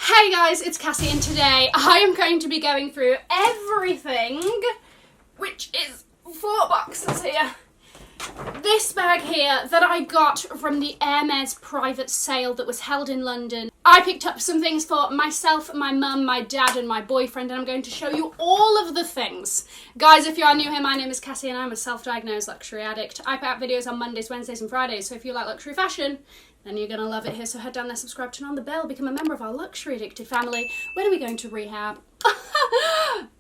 Hey guys, it's Cassie and today I am going to be going through everything, which is 4 boxes here. This bag here that I got from the Hermès private sale that was held in London. I picked up some things for myself, my mum, my dad and my boyfriend, and I'm going to show you all of the things. Guys, if you are new here, my name is Cassie and I'm a self-diagnosed luxury addict. I put out videos on Mondays, Wednesdays and Fridays, so if you like luxury fashion, then you're going to love it here. So head down there, subscribe, turn on the bell, become a member of our luxury addicted family. When are we going to rehab?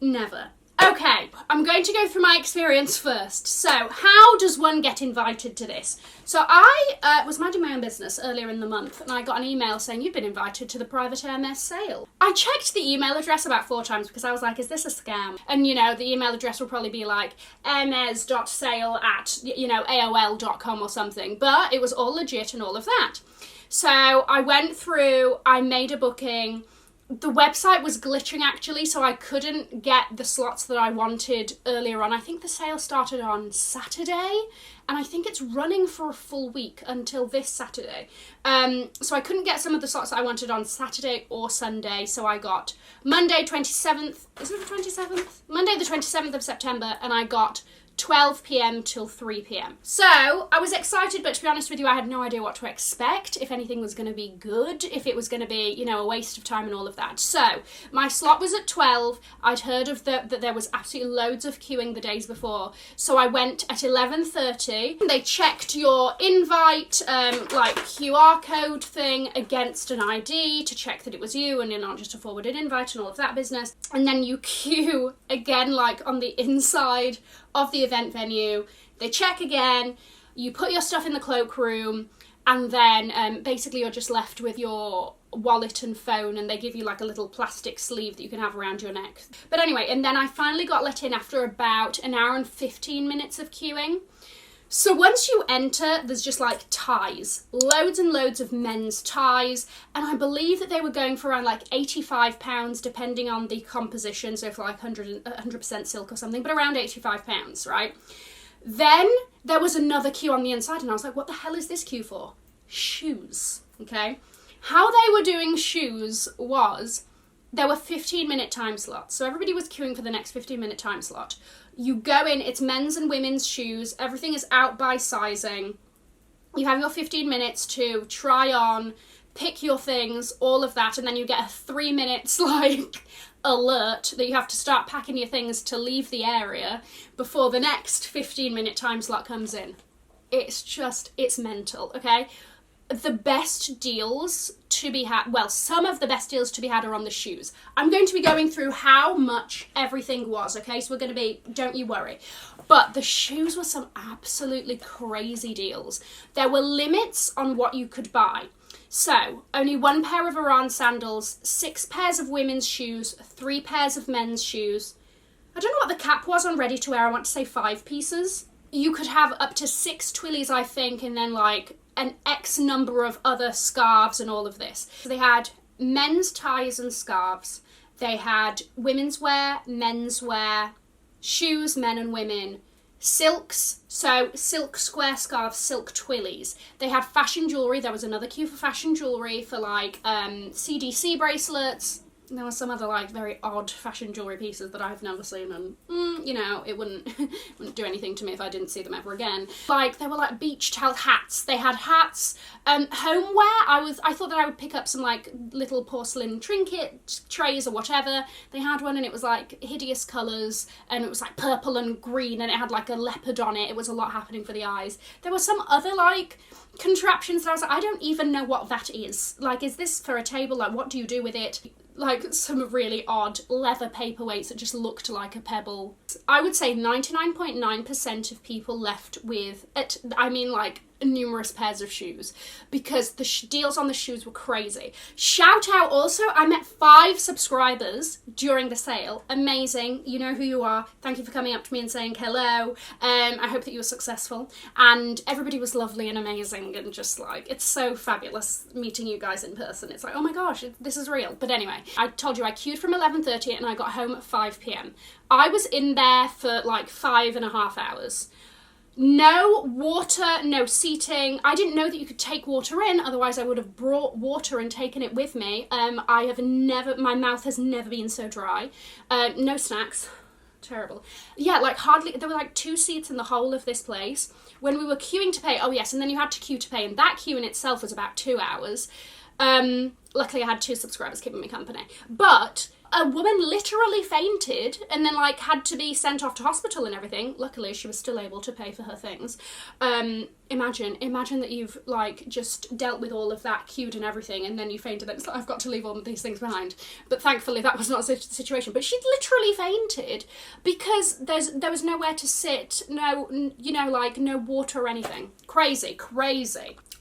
Never. Okay, I'm going to go through my experience first. So, how does one get invited to this? So I was minding my own business earlier in the month and I got an email saying you've been invited to the private Hermès sale. I checked the email address about 4 times because I was like, is this a scam? And you know, the email address will probably be like hermes.sale@AOL.com or something, but it was all legit and all of that. So I went through, I made a booking. The website was glitching actually, so I couldn't get the slots that I wanted earlier on. I think the sale started on Saturday, and I think it's running for a full week until this Saturday. So I couldn't get some of the slots that I wanted on Saturday or Sunday, so I got Monday 27th, is it the 27th? Monday the 27th of September, and I got 12 p.m. till 3 p.m. So I was excited, but to be honest with you, I had no idea what to expect, if anything was going to be good, if it was going to be, you know, a waste of time and all of that. So my slot was at 12. I'd heard of that there was absolutely loads of queuing the days before. So I went at 11:30. They checked your invite, like QR code thing against an ID to check that it was you and you're not just a forwarded invite and all of that business. And then you queue again, like on the inside of the event venue. They check again, you put your stuff in the cloakroom, and then basically you're just left with your wallet and phone, and they give you like a little plastic sleeve that you can have around your neck. But anyway, and then I finally got let in after about an hour and 15 minutes of queuing. So once you enter, there's just like ties, loads and loads of men's ties, and I believe that they were going for around like £85 depending on the composition, so for like 100% silk or something, but around £85, right? Then there was another queue on the inside and I was like, what the hell is this queue for? Shoes, okay? How they were doing shoes was, there were 15-minute time slots, so everybody was queuing for the next 15-minute time slot. You go in, it's men's and women's shoes, everything is out by sizing. You have your 15 minutes to try on, pick your things, all of that, and then you get a 3 minutes like alert that you have to start packing your things to leave the area before the next 15-minute time slot comes in. It's mental, okay? The best deals to be had, well, some of the best deals to be had are on the shoes. I'm going to be going through how much everything was, okay? So we're going to be, don't you worry. But the shoes were some absolutely crazy deals. There were limits on what you could buy. So, only 1 pair of Iran sandals, 6 pairs of women's shoes, 3 pairs of men's shoes. I don't know what the cap was on ready to wear, I want to say 5 pieces. You could have up to 6 twillies, I think, and then like an X number of other scarves and all of this. So they had men's ties and scarves. They had women's wear, men's wear, shoes, men and women, silks, so silk square scarves, silk twillies. They had fashion jewellery. There was another queue for fashion jewellery for like CDC bracelets. And there were some other like very odd fashion jewellery pieces that I've never seen, and you know, it wouldn't do anything to me if I didn't see them ever again. Like there were like beach towel hats. They had hats, homeware. I thought that I would pick up some like little porcelain trinket trays or whatever. They had one and it was like hideous colours and it was like purple and green and it had like a leopard on it. It was a lot happening for the eyes. There were some other like contraptions that I was like, I don't even know what that is. Like, is this for a table? Like, what do you do with it? Like some really odd leather paperweights that just looked like a pebble. I would say 99.9% of people left with, I mean like numerous pairs of shoes, because the deals on the shoes were crazy. Shout out also, I met 5 subscribers during the sale. Amazing, you know who you are. Thank you for coming up to me and saying hello. I hope that you were successful, and everybody was lovely and amazing, and just like, it's so fabulous meeting you guys in person. It's like, oh my gosh, this is real. But anyway, I told you I queued from 11:30 and I got home at 5 p.m. I was in there for like 5.5 hours. No water, no seating. I didn't know that you could take water in, otherwise I would have brought water and taken it with me. My mouth has never been so dry. No snacks. Terrible. Yeah, like hardly, there were like 2 seats in the whole of this place. When we were queuing to pay, oh yes, and then you had to queue to pay, and that queue in itself was about 2 hours. Luckily I had 2 subscribers keeping me company. But a woman literally fainted and then like had to be sent off to hospital and everything. Luckily she was still able to pay for her things. Imagine that you've like just dealt with all of that, queued and everything, and then you fainted and it's like, I've got to leave all of these things behind. But thankfully that was not the situation. But she literally fainted because there was nowhere to sit, no, you know, like no water or anything. Crazy.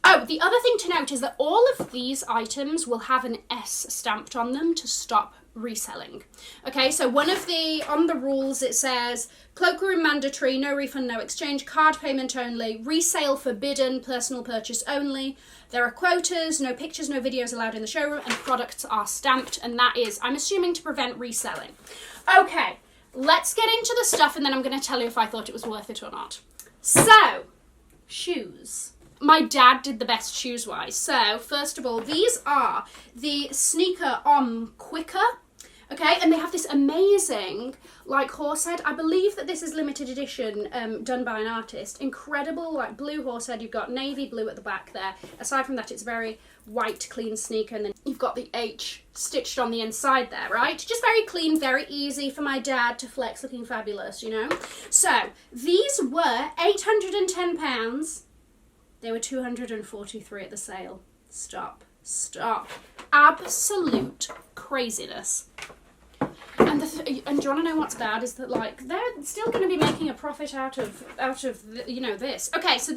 Oh, the other thing to note is that all of these items will have an S stamped on them to stop reselling. Okay, so on the rules it says cloakroom mandatory, no refund, no exchange, card payment only, resale forbidden, personal purchase only. There are quotas, no pictures, no videos allowed in the showroom, and products are stamped, and that is, I'm assuming, to prevent reselling. Okay, let's get into the stuff and then I'm going to tell you if I thought it was worth it or not. So, shoes. My dad did the best shoes-wise. So, first of all, these are the Sneaker Quicker. Okay, and they have this amazing, like, horse head. I believe that this is limited edition, done by an artist. Incredible, like, blue horse head. You've got navy blue at the back there. Aside from that, it's very white, clean sneaker. And then you've got the H stitched on the inside there, right? Just very clean, very easy for my dad to flex, looking fabulous, you know? So, these were £810. They were 243 at the sale. Stop. Absolute craziness. And do you want to know what's bad is that like they're still going to be making a profit out of you know this. Okay, so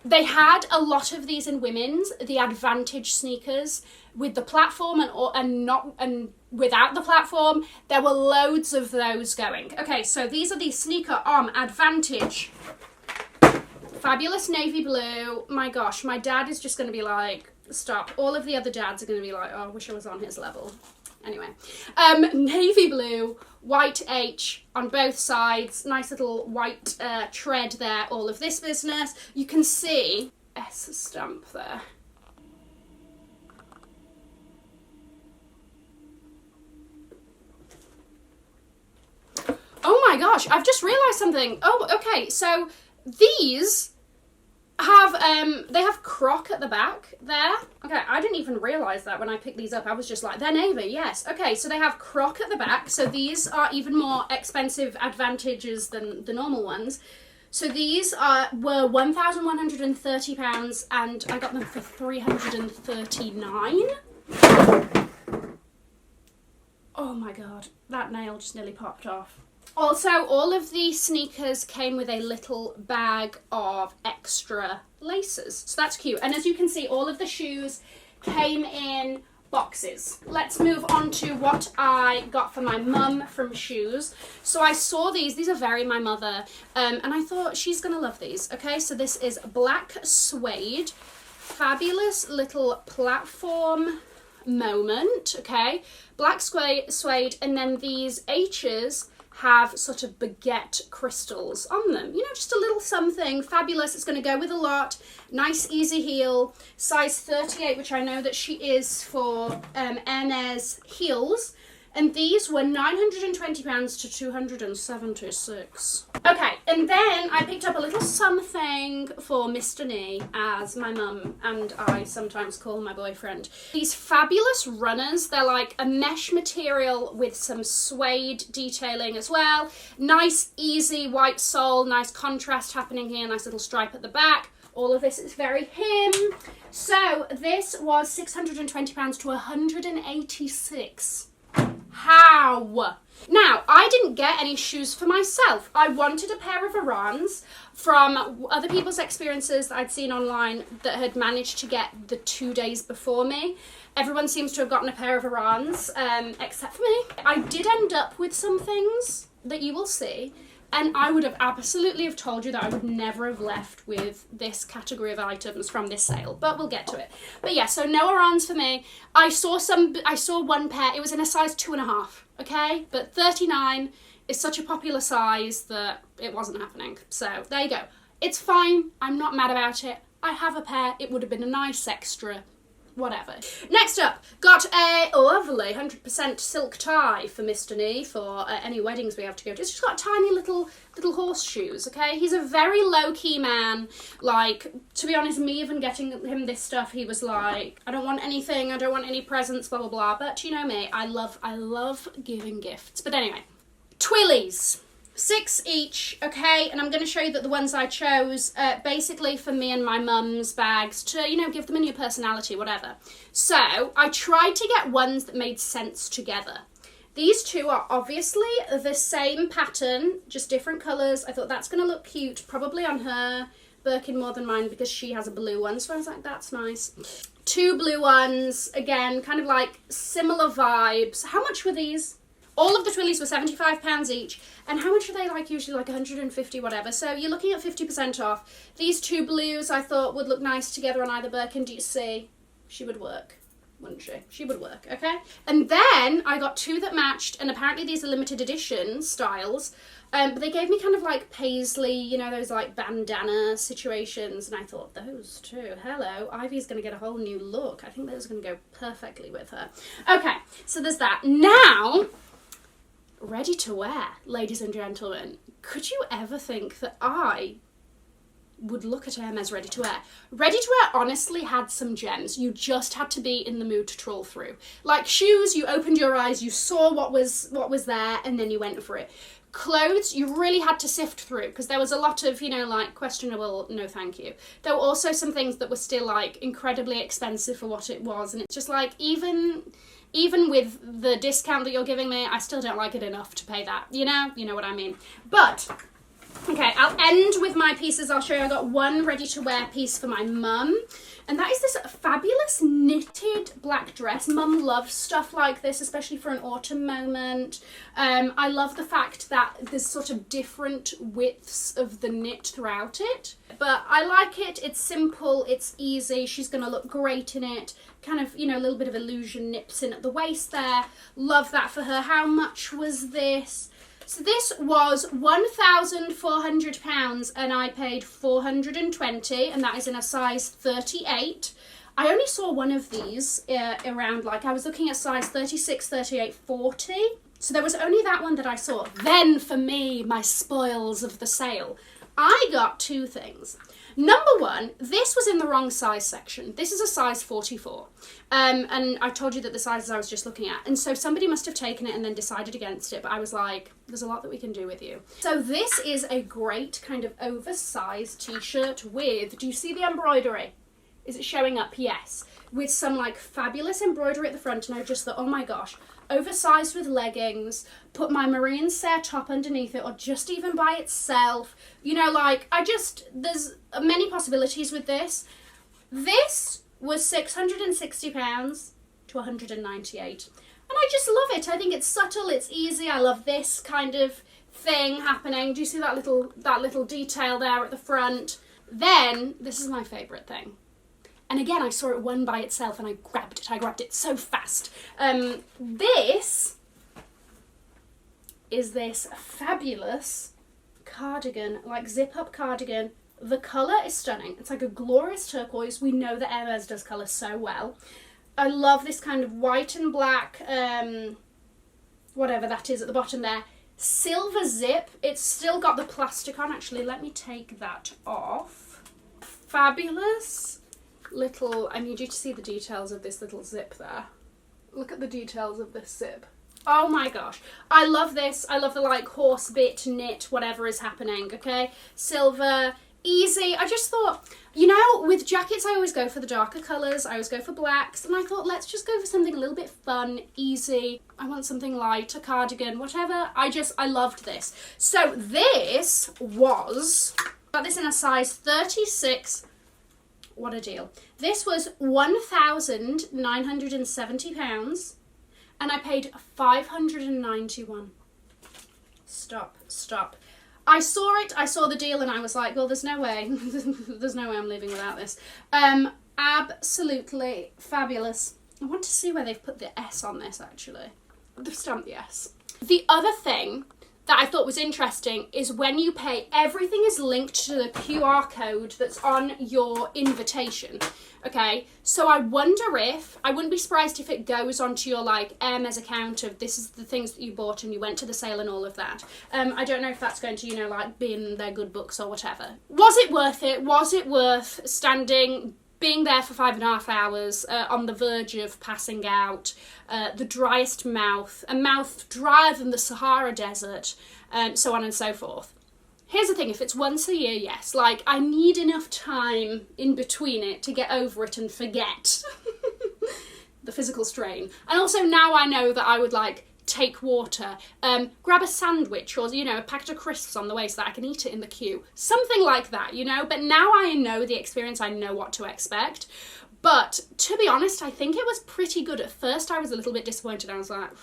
they had a lot of these in women's, the Advantage sneakers with the platform and without the platform. There were loads of those going. Okay, so these are the Sneaker Advantage. Fabulous navy blue. My gosh, my dad is just going to be like, stop. All of the other dads are going to be like, oh, I wish I was on his level. Anyway, navy blue, white H on both sides, nice little white tread there, all of this business. You can see S stamp there. Oh my gosh, I've just realised something. Oh, okay, so these have they have croc at the back there. Okay, I didn't even realise that when I picked these up. I was just like, they're navy, yes. Okay, so they have croc at the back, so these are even more expensive advantages than the normal ones. So these were £1,130 and I got them for £339. Oh my god, that nail just nearly popped off. Also, all of the sneakers came with a little bag of extra laces. So that's cute. And as you can see, all of the shoes came in boxes. Let's move on to what I got for my mum from shoes. So I saw these are very my mother, and I thought she's gonna love these. Okay, so this is black suede, fabulous little platform moment, okay? Black suede, and then these H's have sort of baguette crystals on them. You know, just a little something fabulous. It's going to go with a lot. Nice, easy heel. Size 38, which I know that she is for Hermès heels. And these were £920 to 276. Okay, and then I picked up a little something for Mr. Nee, as my mum and I sometimes call my boyfriend. These fabulous runners, they're like a mesh material with some suede detailing as well. Nice, easy white sole, nice contrast happening here, nice little stripe at the back. All of this is very him. So this was £620 to 186. How? Now, I didn't get any shoes for myself. I wanted a pair of Varans from other people's experiences that I'd seen online that had managed to get the 2 days before me. Everyone seems to have gotten a pair of Varans, except for me. I did end up with some things that you will see, and I would have absolutely have told you that I would never have left with this category of items from this sale, but we'll get to it. But yeah, so no Varans for me. I saw one pair, it was in a size 2.5, okay? But 39 is such a popular size that it wasn't happening. So there you go. It's fine. I'm not mad about it. I have a pair. It would have been a nice extra. Whatever. Next up, got a lovely 100% silk tie for Mr. Nee for any weddings we have to go to. It's just got tiny little horseshoes, okay? He's a very low-key man. Like, to be honest, me even getting him this stuff, he was like, I don't want anything, I don't want any presents, blah, blah, blah. But you know me, I love giving gifts. But anyway, Twillies. 6 each, okay, and I'm going to show you that the ones I chose basically for me and my mum's bags to, you know, give them a new personality, whatever. So I tried to get ones that made sense together. These two are obviously the same pattern, just different colours. I thought that's going to look cute, probably on her Birkin more than mine because she has a blue one, so I was like, that's nice. 2 blue ones, again, kind of like similar vibes. How much were these? All of the Twillies were £75 each, and how much are they, like, usually like 150 whatever, so you're looking at 50% off. These 2 blues I thought would look nice together on either Birkin. Do you see? She would work, wouldn't she? She would work, okay? And then I got 2 that matched, and apparently these are limited edition styles, but they gave me kind of like paisley, you know, those like bandana situations, and I thought, those 2, hello, Ivy's going to get a whole new look. I think those are going to go perfectly with her. Okay, so there's that. Now, ready to wear, ladies and gentlemen. Could you ever think that I would look at Hermès ready to wear? Ready to wear honestly had some gems. You just had to be in the mood to trawl through. Like shoes, you opened your eyes, you saw what was there, and then you went for it. Clothes, you really had to sift through because there was a lot of, you know, like questionable, no thank you. There were also some things that were still like incredibly expensive for what it was, and it's just like even with the discount that you're giving me, I still don't like it enough to pay that, you know what I mean. But, okay, I'll end with my pieces. I'll show you. I got 1 ready-to-wear piece for my mum, and that is this fabulous knitted black dress. Mum loves stuff like this, especially for an autumn moment. I love the fact that there's sort of different widths of the knit throughout it, but I like it. It's simple, it's easy, she's going to look great in it. Kind of, you know, a little bit of illusion nips in at the waist there. Love that for her. How much was this? So this was £1,400 and I paid £420, and that is in a size 38. I only saw one of these around, like, I was looking at size 36, 38, 40. So there was only that one that I saw. Then for me, my spoils of the sale, I got 2 things. Number 1, this was in the wrong size section. This is a size 44. And I told you that the sizes I was just looking at. And so somebody must have taken it and then decided against it. But I was like, there's a lot that we can do with you. So this is a great kind of oversized t-shirt with, do you see the embroidery? Is it showing up? Yes. With some like fabulous embroidery at the front. And I just thought, oh my gosh, oversized with leggings, put my marine serre top underneath it, or just even by itself. You know, like, there's many possibilities with this. This was £660 to £198. And I just love it. I think it's subtle, it's easy. I love this kind of thing happening. Do you see that little detail there at the front? Then, this is my favourite thing. And again, I saw it one by itself and I grabbed it. I grabbed it so fast. This is this fabulous cardigan, like zip-up cardigan. The colour is stunning. It's like a glorious turquoise. We know that Hermès does colour so well. I love this kind of white and black, whatever that is at the bottom there. Silver zip. It's still got the plastic on. Actually, let me take that off. Fabulous. Little, I need you to see the details of this little zip there. Look at the details of this zip. Oh my gosh. I love this. I love the like horse bit, knit, whatever is happening, okay? Silver, easy. I just thought, you know, with jackets I always go for the darker colours. I always go for blacks. And I thought, let's just go for something a little bit fun, easy. I want something light, a cardigan, whatever. I loved this. So this was, got this in a size 36. What a deal. This was £1,970 and I paid £591. Stop. I saw it, I saw the deal, and I was like, well, there's no way. There's no way I'm leaving without this. Absolutely fabulous. I want to see where they've put the S on this, actually. They've stamped the S. The other thing that I thought was interesting is when you pay, everything is linked to the QR code that's on your invitation. Okay, so I wonder if, I wouldn't be surprised if it goes onto your like Hermès account of this is the things that you bought and you went to the sale and all of that. I don't know if that's going to, you know, like be in their good books or whatever. Was it worth it? Was it worth being there for 5.5 hours, on the verge of passing out, the driest mouth, a mouth drier than the Sahara Desert, so on and so forth. Here's the thing, if it's once a year, yes, like, I need enough time in between it to get over it and forget the physical strain. And also now I know that I would, like, take water, grab a sandwich or, you know, a packet of crisps on the way so that I can eat it in the queue. Something like that, you know? But now I know the experience, I know what to expect. But to be honest, I think it was pretty good. At first I was a little bit disappointed. I was like, I'm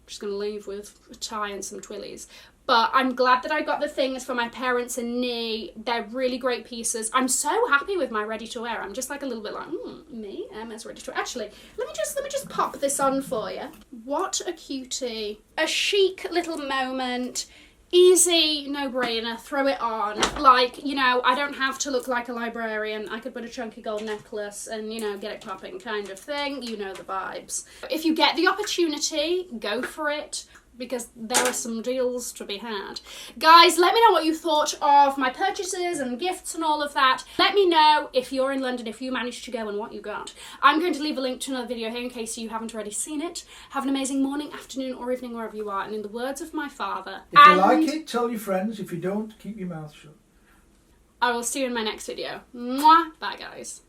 just going to leave with a tie and some twillies. But I'm glad that I got the things for my parents and me. They're really great pieces. I'm so happy with my ready-to-wear. I'm just like a little bit like, me, Emma's ready-to-wear. Actually, let me just pop this on for you. What a cutie. A chic little moment. Easy, no-brainer, throw it on. Like, you know, I don't have to look like a librarian. I could put a chunky gold necklace and, you know, get it popping kind of thing. You know the vibes. If you get the opportunity, go for it, because there are some deals to be had. Guys, let me know what you thought of my purchases and gifts and all of that. Let me know if you're in London, if you managed to go and what you got. I'm going to leave a link to another video here in case you haven't already seen it. Have an amazing morning, afternoon or evening wherever you are. And in the words of my father... If you like it, tell your friends. If you don't, keep your mouth shut. I will see you in my next video. Mwah! Bye, guys.